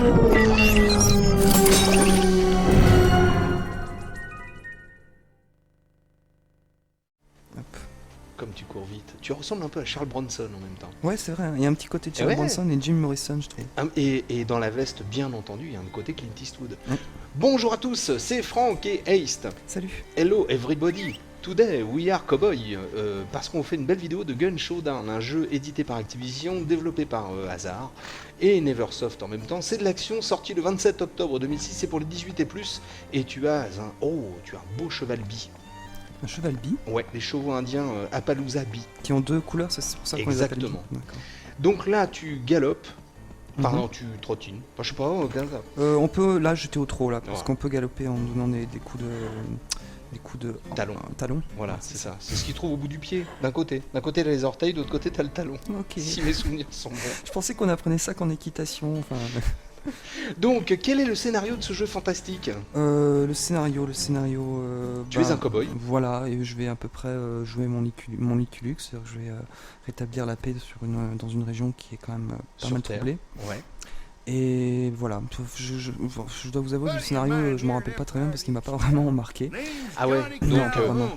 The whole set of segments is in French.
Comme tu cours vite. Tu ressembles un peu à Charles Bronson en même temps. Ouais, c'est vrai, il y a un petit côté de Charles Bronson et Jim Morrison, je trouve. Et dans la veste, bien entendu, il y a un côté Clint Eastwood. Bonjour à tous, c'est Franck et Haste. Salut. Hello everybody. Today we are Cowboy, parce qu'on fait une belle vidéo de Gun Showdown, un jeu édité par Activision, développé par Hazard et Neversoft en même temps. C'est de l'action, sorti le 27 octobre 2006, c'est pour les 18 et plus, et tu as un beau cheval bi. Un cheval bi? Ouais, les chevaux indiens Appaloosa bi. Qui ont deux couleurs, c'est pour ça qu'on les appelle bi. Exactement. Donc là, tu galopes, tu trottines. Enfin, je sais pas, on peut, là j'étais au trot là, parce qu'on peut galoper en donnant des coups de talon. Voilà, c'est ça. C'est ce qu'ils trouvent au bout du pied, d'un côté. D'un côté, t'as les orteils, de l'autre côté, t'as le talon. Ok. Si mes souvenirs sont bons. Je pensais qu'on apprenait ça qu'en équitation. Enfin... Donc, quel est le scénario de ce jeu fantastique ? Le scénario... tu es un cow-boy. Voilà, et je vais à peu près jouer mon Iculux, c'est-à-dire que je vais rétablir la paix dans une région qui est quand même pas mal troublée. Ouais. Et voilà, je dois vous avouer que le scénario, je m'en rappelle pas très bien parce qu'il m'a pas vraiment marqué. Ah ouais, donc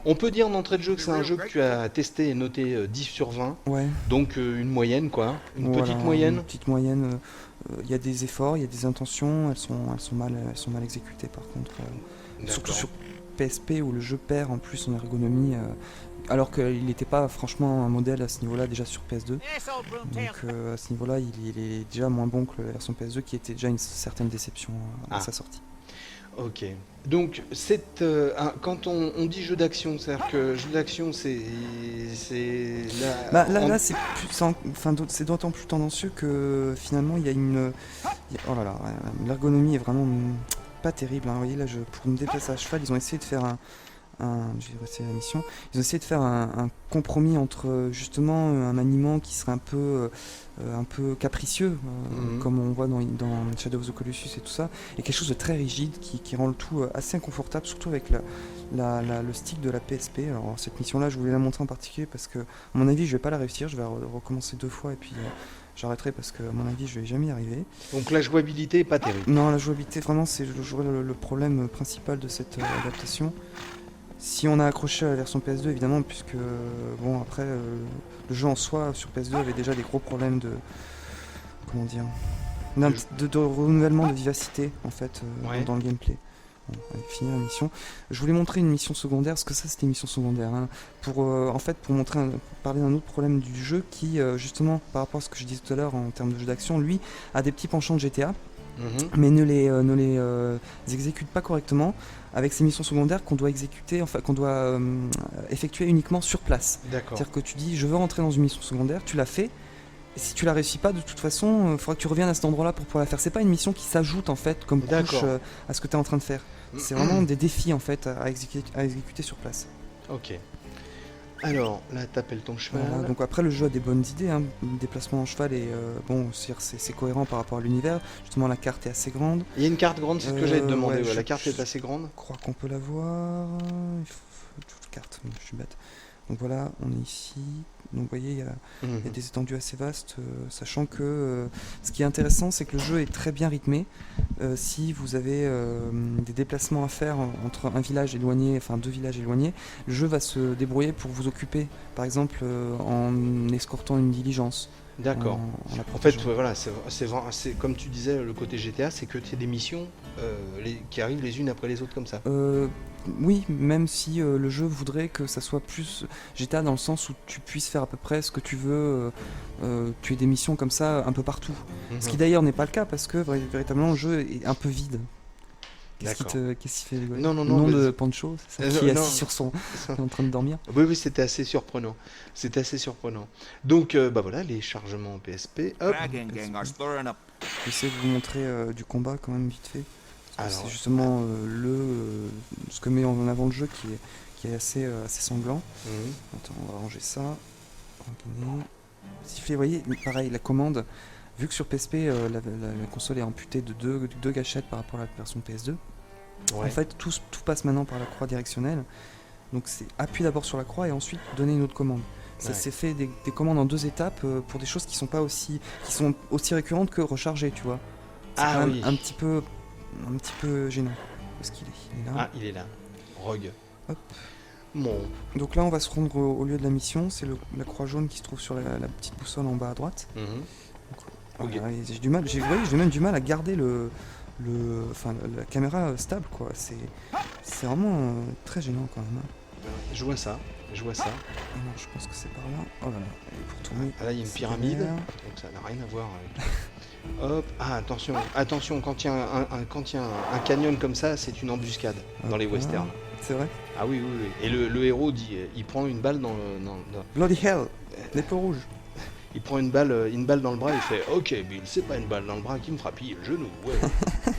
on peut dire d'entrée de jeu que c'est un jeu que tu as testé et noté 10 sur 20. Ouais. Donc une moyenne quoi, petite moyenne. Une petite moyenne, il y a des efforts, il y a des intentions, elles sont mal exécutées par contre. Surtout sur PSP où le jeu perd en plus en ergonomie. Alors qu'il n'était pas franchement un modèle à ce niveau-là déjà sur PS2. Donc à ce niveau-là, il est déjà moins bon que la version PS2 qui était déjà une certaine déception à sa sortie. Ok. Donc quand on dit jeu d'action, c'est-à-dire que jeu d'action c'est là c'est c'est d'autant plus tendancieux que finalement il y a une l'ergonomie est vraiment pas terrible. Vous voyez là, pour me déplacer à cheval, ils ont essayé de faire je vais rester à la mission. Ils ont essayé de faire un compromis entre justement un maniement qui serait un peu capricieux, comme on voit dans Shadow of the Colossus et tout ça, et quelque chose de très rigide qui rend le tout assez inconfortable, surtout avec le stick de la PSP. Alors cette mission-là, je voulais la montrer en particulier parce que, à mon avis, je vais pas la réussir. Je vais recommencer 2 fois et puis j'arrêterai parce que, à mon avis, je vais jamais y arriver. Donc la jouabilité est pas terrible. Non, la jouabilité, vraiment, c'est le problème principal de cette adaptation. Si on a accroché à la version PS2 évidemment, puisque après le jeu en soi sur PS2 avait déjà des gros problèmes de renouvellement de vivacité en fait dans le gameplay. Bon, allez, finir la mission. Je voulais montrer une mission secondaire, parce que ça c'était une mission secondaire, pour parler d'un autre problème du jeu qui justement par rapport à ce que je disais tout à l'heure en termes de jeu d'action, lui a des petits penchants de GTA. Mais ne les exécute pas correctement avec ces missions secondaires qu'on doit exécuter, qu'on doit effectuer uniquement sur place. D'accord. C'est-à-dire que tu dis je veux rentrer dans une mission secondaire, tu la fais, et si tu la réussis pas, de toute façon, il faudra que tu reviennes à cet endroit-là pour pouvoir la faire. C'est pas une mission qui s'ajoute en fait comme couche à ce que tu es en train de faire. C'est vraiment des défis en fait à exécuter sur place. Ok. Alors, là, t'appelles ton cheval. Voilà, donc après, le jeu a des bonnes idées. Le déplacement en cheval est c'est cohérent par rapport à l'univers. Justement, la carte est assez grande. Il y a une carte grande, c'est ce que j'allais te demander. La carte est assez grande. Je crois qu'on peut la voir. Il faut toute carte, je suis bête. Donc voilà, on est ici. Donc vous voyez, il y a des étendues assez vastes, sachant que ce qui est intéressant, c'est que le jeu est très bien rythmé. Si vous avez des déplacements à faire entre un village éloigné, enfin 2 villages éloignés, le jeu va se débrouiller pour vous occuper, par exemple en escortant une diligence. D'accord. En fait, voilà, c'est comme tu disais, le côté GTA, c'est que c'est des missions qui arrivent les unes après les autres comme ça. Oui, même si le jeu voudrait que ça soit plus GTA dans le sens où tu puisses faire à peu près ce que tu veux, tu aies des missions comme ça un peu partout. Ce qui d'ailleurs n'est pas le cas parce que véritablement le jeu est un peu vide. Qu'est-ce qui fait rigoler ? Non, le nom de Pancho, c'est ça, qui est assis sur qui est en train de dormir. Oui, c'était assez surprenant. Donc, voilà, les chargements PSP. Hop. J'essaie de vous montrer du combat quand même vite fait. Alors, c'est justement ce que met en avant le jeu qui est assez sanglant. Attends, on va ranger ça. Siffler, vous voyez, pareil, la commande. Vu que sur PSP, la console est amputée de deux gâchettes par rapport à la version PS2, en fait, tout passe maintenant par la croix directionnelle. Donc c'est appuyer d'abord sur la croix et ensuite donner une autre commande. C'est fait des commandes en 2 étapes pour des choses qui sont aussi récurrentes que recharger, tu vois. C'est Ah quand même oui. un petit peu gênant. Où est-ce qu'il est? Il est là. Ah, il est là. Rogue. Hop. Bon. Donc là, on va se rendre au lieu de la mission. C'est la croix jaune qui se trouve sur la petite boussole en bas à droite. Mhm. Ok. Voilà, et j'ai du mal, j'ai même du mal à garder enfin, la caméra stable, quoi. C'est vraiment très gênant quand même. Hein. Je vois ça. Je vois ça. Alors, je pense que c'est par là. Oh là là. Et pour tourner. Ah, là, il y a une c'est pyramide. derrière. Donc ça n'a rien à voir avec... Hop. Ah, attention. Attention, quand il y a quand il y a un canyon comme ça, c'est une embuscade dans les Hop là. westerns. C'est vrai. Ah oui, oui, oui. Et le héros dit, il prend une balle dans Bloody hell. Les peaux rouges. il prend une balle dans le bras, il fait OK, Bill, c'est pas une balle dans le bras qui me frappe, le genou, ouais.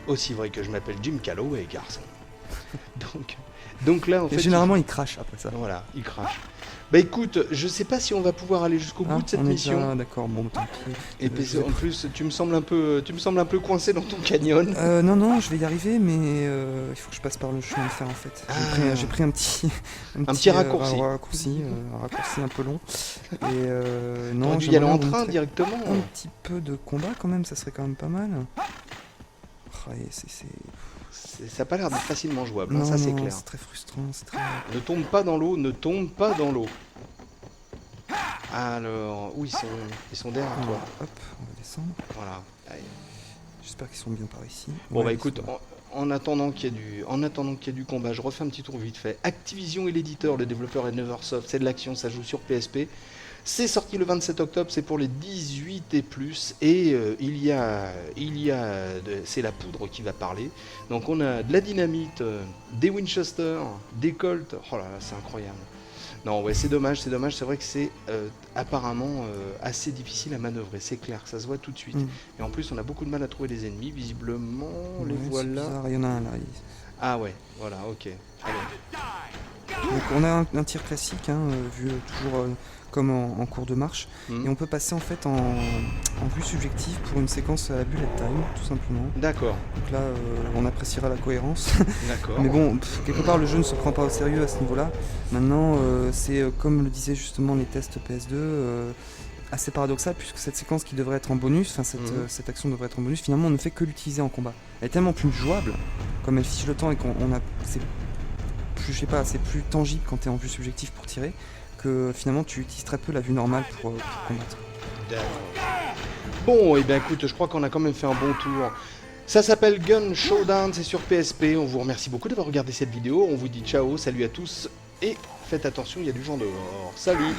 Aussi vrai que je m'appelle Jim Calloway, garçon. Donc là, en Et fait, généralement, il crache après ça. voilà, il crache. Bah écoute, je sais pas si on va pouvoir aller jusqu'au bout de cette on est mission. déjà d'accord, bon, tant pis. Et puis, en plus, tu me sembles un peu coincé dans ton canyon. Non, je vais y arriver, mais il faut que je passe par le chemin de fer en fait. J'ai pris un petit, petit raccourci. Un raccourci un peu long. Et non, T'aurais dû y aller en train montrer directement. un petit peu de combat quand même, ça serait quand même pas mal. Oh, et Ça a pas l'air d'être facilement jouable, hein, non, ça c'est non, clair. c'est très frustrant, c'est très... Ne tombe pas dans l'eau, ne tombe pas dans l'eau. Alors, où ils sont derrière toi. Hop, on va descendre. Voilà. Allez. J'espère qu'ils sont bien par ici. Bon Ouais, bah ils écoute, sont là. en attendant qu'il y ait du combat, je refais un petit tour vite fait. Activision et l'éditeur, le développeur est Neversoft, c'est de l'action, ça joue sur PSP. C'est sorti le 27 octobre, c'est pour les 18 et plus, et c'est la poudre qui va parler. Donc on a de la dynamite, des Winchester, des Colt, oh là là, c'est incroyable. Non, ouais, c'est dommage, c'est vrai que c'est apparemment assez difficile à manœuvrer, c'est clair, ça se voit tout de suite. Et en plus, on a beaucoup de mal à trouver les ennemis, visiblement, les Ouais, c'est voilà. bizarre, il y en a un là. Ah ouais, voilà, ok. Allez. Donc on a un tir classique, hein, vu toujours comme en cours de marche. Et on peut passer en fait en vue subjective pour une séquence à bullet time, tout simplement. D'accord, Donc là, on appréciera la cohérence. d'accord. Mais bon, quelque part, le jeu ne se prend pas au sérieux à ce niveau-là. Maintenant, c'est comme le disaient justement les tests PS2, assez paradoxal, puisque cette séquence qui devrait être en bonus, enfin cette action devrait être en bonus, finalement on ne fait que l'utiliser en combat. Elle est tellement plus jouable, comme elle fiche le temps et c'est plus, je sais pas, c'est plus tangible quand tu es en vue subjective pour tirer, que finalement tu utilises très peu la vue normale pour combattre. D'accord. Bon, et bien écoute, je crois qu'on a quand même fait un bon tour. Ça s'appelle Gun Showdown, c'est sur PSP. On vous remercie beaucoup d'avoir regardé cette vidéo. On vous dit ciao, salut à tous. Et faites attention, il y a du vent dehors. Salut!